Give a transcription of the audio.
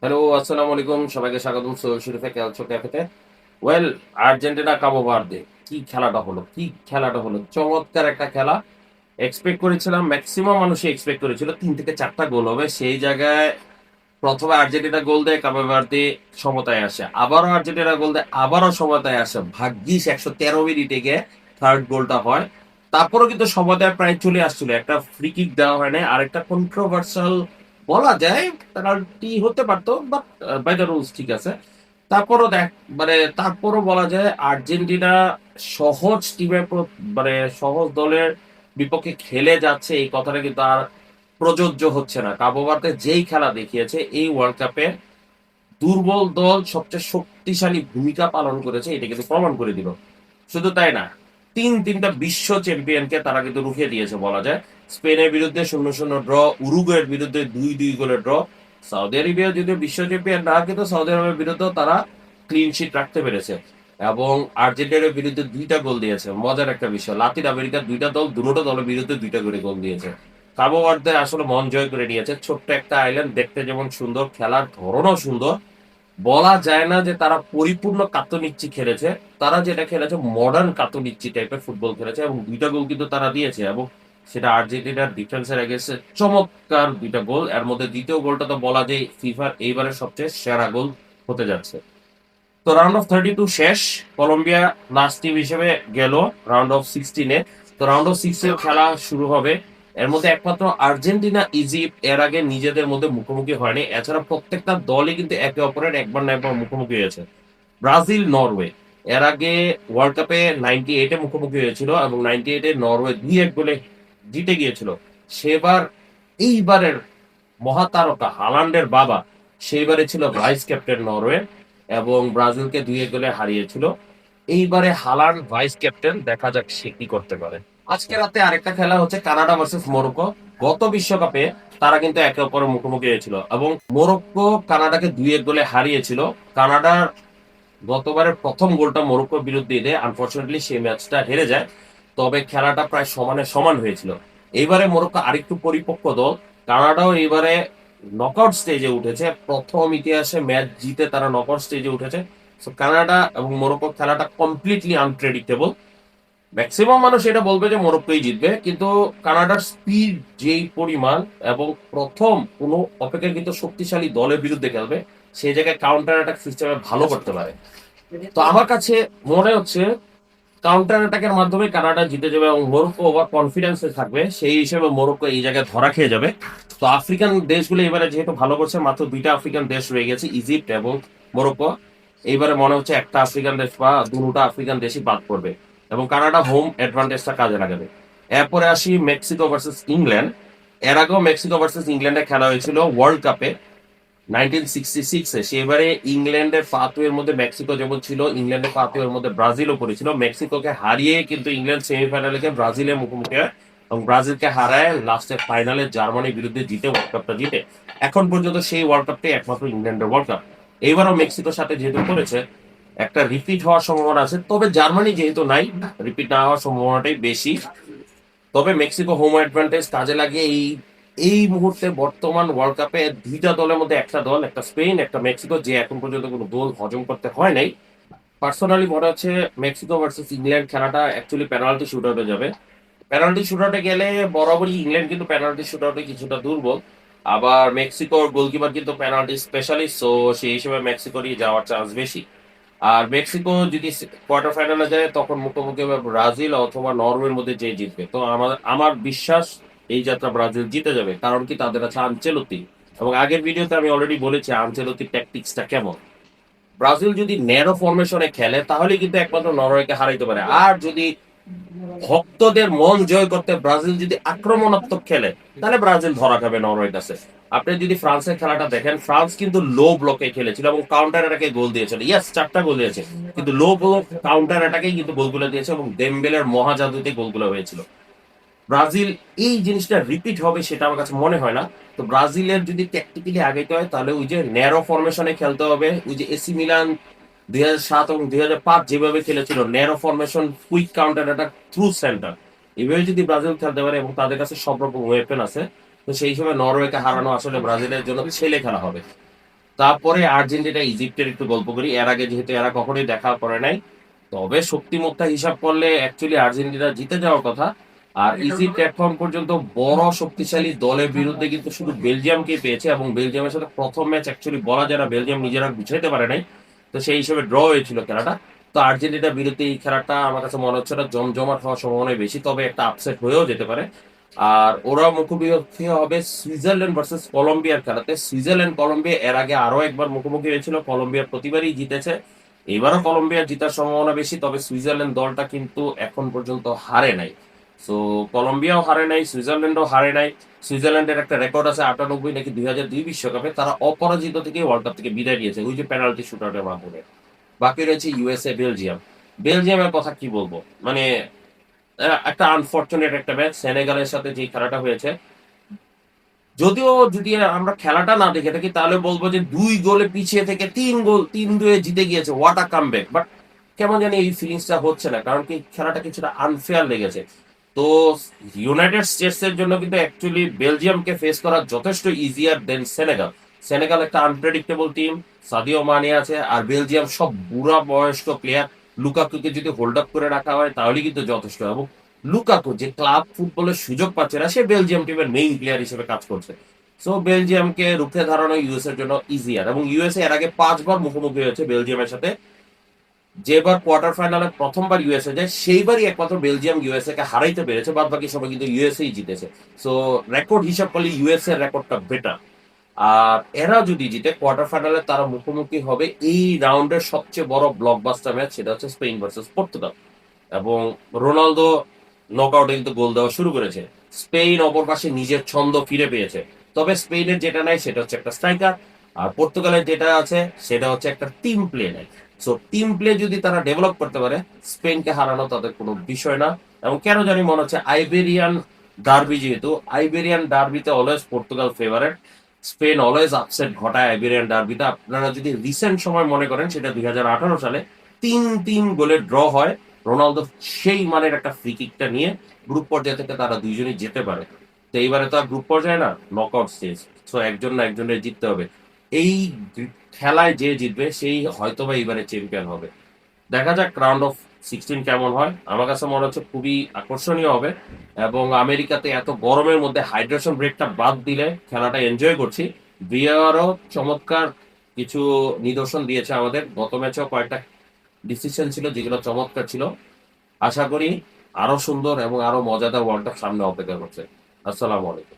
Hello, আসসালামু আলাইকুম। সবাইকে স্বাগতম সোহেল শরীফে ক্যালচো ক্যাফেতে। Well, Argentina Cabo Verde. কি খেলাটা হলো! কি খেলাটা হলো! চমৎকার একটা খেলা। এক্সপেক্ট করেছিলাম, মেক্সিমাম মানুষই এক্সপেক্ট করেছিল ৩ থেকে ৪ টা গোল হবে। সেই জায়গায় ১ম এ আর্জেন্টিনা গোল দেয়, কাবো ভার্দে সমতায় আসে। আবারও আর্জেন্টিনা গোল দেয়, আবারও সমতায় আসে। ভাগ্যিস ১১৩ মিনিটে গিয়ে থার্ড গোলটা হয়। তারপরেও কিন্তু সমতায় প্রায় চলে আসছিল। একটা ফ্রি কিক দেওয়া হয় নাই। আরেকটা কন্ট্রোভার্সিয়াল বলা যায়, পেনাল্টি হতে পারত, বাট বাই দ্য রুলস ঠিক আছে। তারপরও তারপরও বলা যায় আর্জেন্টিনা সহজ টিমের মানে সহজ দলের বিপক্ষে খেলে যাচ্ছে, এই কথাটা কিন্তু আর প্রযোজ্য হচ্ছে না। কাবো ভার্দে যেই খেলা দেখিয়েছে এই ওয়ার্ল্ড কাপে, দুর্বল দল সবচেয়ে শক্তিশালী ভূমিকা পালন করেছে, এটা কিন্তু প্রমাণ করে দিল। শুধু তাই না, তিনটা বিশ্ব চ্যাম্পিয়নকে তারা কিন্তু রুখিয়ে দিয়েছে বলা যায়। স্পেনের বিরুদ্ধে 0-0 ড্র, উরুগুয়ের বিরুদ্ধে 2-2 গোলের ড্র। সৌদি আরবিয়া যদিও বিশ্ব চ্যাম্পিয়ন না, কিন্তু সৌদি আরবের বিরুদ্ধেও তারা ক্লিন শিট রাখতে পেরেছে এবং আর্জেন্টিনার বিরুদ্ধে 2টা গোল দিয়েছে। মজার একটা বিষয়, লাতিন আমেরিকার 2টা দল, দুটো দলের বিরুদ্ধে 2টা করে গোল দিয়েছে। কাবো ভার্দে আসলে মন জয় করে নিয়েছে। ছোট্ট একটা আইল্যান্ড, দেখতে যেমন সুন্দর, খেলার ধরনও সুন্দর। বলা যায় না যে তারা পরিপূর্ণ কাতুনিচ্ছি খেলেছে, তারা যেটা খেলেছে মডার্ন কাতুনিচ্ছি টাইপের ফুটবল খেলেছে এবং 2টা গোল কিন্তু তারা দিয়েছে এবং সেটা আর্জেন্টিনার ডিফেন্সের এগেন্সে চমৎকার 2টা গোল। এর মধ্যে দ্বিতীয় গোলটা তো বলা যায় ফিফার এইবারের সবচেয়ে সেরা গোল হতে যাচ্ছে। তো রাউন্ড অফ 32 শেষ। কলম্বিয়া লাস্ট টিম হিসেবে গেল রাউন্ড অফ 16-এ। তো রাউন্ড অফ 6 এর খেলা শুরু হবে। এর মধ্যে একমাত্র আর্জেন্টিনা ইজিপ্ট এর আগে নিজেদের মধ্যে মুখোমুখি হয়নি। এছাড়া প্রত্যেকটা দলই কিন্তু একে অপরের একবার না একবার মুখোমুখি হয়েছে। ব্রাজিল, নরওয়ে এর আগে ওয়ার্ল্ড কাপে 98-এ মুখোমুখি হয়েছিল এবং 98-এ নরওয়ে 2-1 গোলে জিতে গিয়েছিল। সেবার এইবারের মহাতারকা হালান্ডের বাবা সেইবারে ছিল ভাইস ক্যাপ্টেন নরওয়ে এবং ব্রাজিলকে 2-1 গোলে হারিয়েছিল। এইবারে হালান্ড ভাইস ক্যাপ্টেন, দেখা যাক সে কি করতে পারে। আজকে রাতে আরেকটা খেলা হচ্ছে কানাডা ভার্সেস মরক্কো। গত বিশ্বকাপে তারা কিন্তু একে অপরের মুখোমুখি হয়েছিল এবং মরক্কো কানাডাকে 2-1 গোলে হারিয়েছিল। কানাডার গতবারের প্রথম গোলটা মরক্কোর বিরুদ্ধে দেয়, আনফরচুনেটলি সেই ম্যাচটা হেরে যায়। তবে খেলাটা প্রায় সমানে সমান হয়েছিল। এইবারে মরক্কো আরেকটু পরিপক্ক দল। কানাডাও এইবারে নকআউট স্টেজে উঠেছে, প্রথম ইতিহাসে ম্যাচ জিতে তারা নকআউট স্টেজে উঠেছে। সো কানাডা এবং মরক্কো খেলাটা কমপ্লিটলি আনপ্রেডিক্টেবল। ম্যাক্সিমাম মানুষ এটা বলবে যে মরক্কোই জিতবে, কিন্তু কানাডার স্পিড যেই পরিমাণ এবং প্রথম কোনো অপেক্ষাকৃত শক্তিশালী দলের বিরুদ্ধে খেলবে, সেই জায়গায় কাউন্টার অ্যাটাক সিস্টেমে ভালো করতে পারে। তো আমার কাছে মনে হচ্ছে কাউন্টার অ্যাটাকের মাধ্যমে কানাডা জিতে যাবে এবং মরক্কো ওভার কনফিডেন্সে থাকবে, সেই হিসেবে মরক্কো এই জায়গায় ধরা খেয়ে যাবে। তো আফ্রিকান দেশগুলো এবারে যেহেতু ভালো করছে, মাত্র 2টা আফ্রিকান দেশ রয়ে গেছে, ইজিপ্ট এবং মরক্কো। এইবারে মনে হচ্ছে একটা আফ্রিকান দেশ বা দুটা আফ্রিকান দেশই বাদ পড়বে এবং কানাডা হোম অ্যাডভান্টেজটা কাজে লাগাবে। এরপরে আসি মেক্সিকো ভার্সেস ইংল্যান্ড। এর আগেও মেক্সিকো ভার্সেস ইংল্যান্ডে খেলা হয়েছিল ওয়ার্ল্ড কাপে 1966-এ। সেবারে ইংল্যান্ডের ফাতুয়ের মধ্যে মেক্সিকো যেমন ছিল, ইংল্যান্ডের ফাতুয়ের মধ্যে ব্রাজিলও পড়েছিল। মেক্সিকোকে হারিয়ে কিন্তু ইংল্যান্ড সেমিফাইনালে গিয়ে ব্রাজিলের মুখোমুখি হয় এবং ব্রাজিলকে হারায় লাস্টে ফাইনালে জার্মানির বিরুদ্ধে জিতে ওয়ার্ল্ড কাপটা জিতে। এখন পর্যন্ত সেই ওয়ার্ল্ড কাপটাই একমাত্র ইংল্যান্ডের ওয়ার্ল্ড কাপ। এইবারও মেক্সিকোর সাথে যেহেতু করেছে, একটা রিপিট হওয়ার সম্ভাবনা আছে। তবে জার্মানি যেহেতু নাই, রিপিট না হওয়ার সম্ভাবনাটাই বেশি। তবে মেক্সিকো হোম অ্যাডভান্টেজ কাজে লাগিয়ে এই এই মুহূর্তে বর্তমান ওয়ার্ল্ড কাপে 2টা দলের মধ্যে একটা দল, একটা স্পেন একটা মেক্সিকো, যে এখন পর্যন্ত কোনো গোল হজম করতে হয় নাই। পার্সোনালি মনে হচ্ছে মেক্সিকো ভার্সেস ইংল্যান্ড খেলাটা অ্যাকচুয়ালি পেনাল্টি শুট আউটে যাবে। পেনাল্টি শুট আউটে গেলে বরাবরই ইংল্যান্ড কিন্তু পেনাল্টি শুট আউটে কিছুটা দুর্বল। আবার মেক্সিকোর গোলকিপার কিন্তু পেনাল্টি স্পেশালিস্ট, সো সেই হিসেবে মেক্সিকোরই যাওয়ার চান্স বেশি। আর মেক্সিকো যদি কোয়ার্টার ফাইনালে যায় তখন মুখোমুখি হবে ব্রাজিল অথবা নরওয়ের মধ্যে যে জিতবে। তো আমার আমার বিশ্বাস এই যাত্রা ব্রাজিল জিতে যাবে, কারণ কি তাদের আছে আনচেলত্তি। এবং আগের ভিডিওতে আমি অলরেডি বলেছি আনচেলত্তির ট্যাকটিক্সটা কেমন। ব্রাজিল যদি ন্যারো ফরমেশনে খেলে তাহলে কিন্তু একমাত্র নরওয়েকে হারাইতে পারে। আর যদি ভক্তদের মন জয় করতে ব্রাজিল যদি আক্রমণাত্মক খেলে, তাহলে ব্রাজিল ধরা খাবে নরওয়ের কাছে। আপনি যদি ফ্রান্সের খেলাটা দেখেন, ফ্রান্স কিন্তু লো ব্লকে খেলেছিল এবং কাউন্টার অ্যাটাকে গোল দিয়েছিল। ইয়েস, 4টা গোল দিয়েছে, কিন্তু লো ব্লক কাউন্টার অ্যাটাকেই কিন্তু গোলগুলো দিয়েছে এবং দেমবেলের মহাজাদুতে গোলগুলো হয়েছিল। ব্রাজিল এই জিনিসটা রিপিট হবে সেটা আমার কাছে মনে হয় না। তো ব্রাজিলের যদি ট্যাকটিক্যালি আগাইতে হয় তাহলে ওই যে ন্যারো ফরমেশনে খেলতে হবে, ওই যে এসি মিলান 2007 এবং 2005 যেভাবে খেলেছিল, narrow formation, quick counter attack through centre, এইভাবে যদি ব্রাজিল খেলতে পারে এবং তাদের কাছে সব রকম ওয়েপেন আছে, তো সেই সময় নরওয়েকে হারানো আসলে ব্রাজিলের জন্য ছেলে খেলা হবে। তারপরে আর্জেন্টিনা ইজিপ্টের একটু গল্প করি। এর আগে যেহেতু এরা কখনোই দেখা করে নাই, তবে শক্তিমত্তা হিসাব করলে অ্যাকচুয়ালি আর্জেন্টিনা জিতে যাওয়ার কথা। আর ইজিপ্ট এখন পর্যন্ত বড় শক্তিশালী দলের বিরুদ্ধে কিন্তু শুধু বেলজিয়ামকে পেয়েছে, এবং বেলজিয়ামের সাথে প্রথম ম্যাচ অ্যাকচুয়ালি বলা যায় না, বেলজিয়াম নিজেরা বুঝাইতে পারে নাই। তো সেই হিসেবে ড্র হয়েছিল খেলাটা। তো আর্জেন্টিনার বিরুদ্ধে এই খেলাটা আমার কাছে মনে হচ্ছে না জমজমাট হওয়ার সম্ভাবনা বেশি, তবে একটা আপসেট হয়েও যেতে পারে। আর ওরা মুখোমুখি হবে সুইজারল্যান্ড ভার্সেস কলম্বিয়ার খেলাতে। সুইজারল্যান্ড কলম্বিয়া এর আগে আরো একবার মুখোমুখি হয়েছিল, কলম্বিয়া প্রতিবারই জিতেছে। এবারও কলম্বিয়া জেতার সম্ভাবনা বেশি, তবে সুইজারল্যান্ড দলটা কিন্তু এখন পর্যন্ত হারে নাই। সো কলম্বিয়াও হারে নাই, সুইজারল্যান্ডও হারে নাই। সুইজারল্যান্ডের একটা রেকর্ড আছে 98 নাকি 2002 বিশ্বকাপে তারা অপরাজিত থেকে ওয়ার্ল্ড কাপ থেকে বিদায় নিয়েছে, ওই যে পেনাল্টি শুটআউটের মাধ্যমে। বাকি রয়েছে ইউএসএ, বেলজিয়াম। বেলজিয়ামের কথা কি বলবো, মানে একটা আনফরচুনেট একটা ম্যাচ সেনেগালের সাথে যে খেলাটা হয়েছে। যদিও যদি আমরা খেলাটা না দেখে থাকি তাহলে বলবো যে 2 গোলে পিছিয়ে থেকে 3 গোল 3-2 জিতে গিয়েছে, হোয়াট আ কামব্যাক। বাট কেমন জানি এই ফিলিংসটা হচ্ছে না, কারণ কি খেলাটা কিছুটা আনফেয়ার লেগেছে। তো ইউনাইটেড স্টেটস এর জন্য কিন্তু অ্যাকচুয়ালি বেলজিয়ামকে ফেস করা যথেষ্ট ইজিয়ার দেন সেনেগাল। সেনেগাল একটা আনপ্রেডিক্টেবল টিম, সাদিও মানে আছে, আর বেলজিয়াম সব বুড়া বয়স্ক প্লেয়ার। লুকাকুকে যদি হোল্ড আপ করে রাখা হয় তাহলে কিন্তু যথেষ্ট। এবং লুকাকু যে ক্লাব ফুটবলের সুযোগ পাচ্ছে না, সে বেলজিয়াম টিমের মেইন প্লেয়ার হিসেবে কাজ করছে। সো বেলজিয়ামকে রুখে দাঁড়ানো ইউএস এর জন্য ইজিয়ার। এবং ইউএসএ এর আগে 5 বার মুখোমুখি হয়েছে বেলজিয়ামের সাথে। যেবার কোয়ার্টার ফাইনালে প্রথমবার ইউএসএ যায় সেইবারই একমাত্র বেলজিয়াম ইউএসএ কে হারাইতে পেরেছে, বাদ বাকি সবাই কিন্তু ইউএসএই জিতেছে। সো রেকর্ড হিসাব করলে ইউএসএ এর রেকর্ডটা বেটার। আর এরা যদি জিতে কোয়ার্টার ফাইনালে তারা মুখোমুখি হবে এই রাউন্ডের সবচেয়ে বড় ব্লকবাস্টার ম্যাচ, সেটা হচ্ছে স্পেন ভার্সেস পর্তুগাল। এবং রোনালদো নকআউটে কিন্তু গোল দেওয়া শুরু করেছে। স্পেন অপর পাশে নিজের ছন্দ ফিরে পেয়েছে। তবে স্পেনের যেটা নাই সেটা হচ্ছে একটা স্ট্রাইকার, আর পর্তুগালের যেটা আছে সেটা হচ্ছে একটা টিম প্লে নাই। সো টিম প্লে যদি তারা ডেভেলপ করতে পারে, স্পেনকে হারানো তাদের কোনো বিষয় না। এবং কেন জানি মনে হচ্ছে আইবেরিয়ান ডার্বি, যেহেতু আইবেরিয়ান ডার্বিতে always Portugal favourite. Spain always upset ঘটায় আইবেরিয়ান ডার্বিতে। আপনারা যদি রিসেন্ট সময় মনে করেন, সেটা 2018 সালে 3-3 গোলের ড্র হয়। রোনালদো সেই মানের একটা ফ্রি কিকটা নিয়ে গ্রুপ পর্যায়ে থেকে তারা দুইজনই যেতে পারে। তো এইবারে তো আর গ্রুপ পর্যায়ে না, নকআউট স্টেজ। সো একজন না একজনের জিততে হবে। এই খেলায় যে জিতবে সেই হয়তোবা এইবারে চ্যাম্পিয়ন হবে। দেখা যাক রাউন্ড অফ 16 কেমন হয়। আমার কাছে মনে হচ্ছে খুবই আকর্ষণীয় হবে। এবং আমেরিকাতে এত গরমের মধ্যে হাইড্রেশন ব্রেকটা বাদ দিলে খেলাটা এনজয় করছি। ভিআরও চমৎকার কিছু নিদর্শন দিয়েছে আমাদের। গত ম্যাচেও কয়েকটা ডিসিশন ছিল যেগুলো চমৎকার ছিল। আশা করি আরো সুন্দর এবং আরো মজাদার ওয়ার্ল্ড কাপ সামনে অপেক্ষা করছে। আসসালামু আলাইকুম।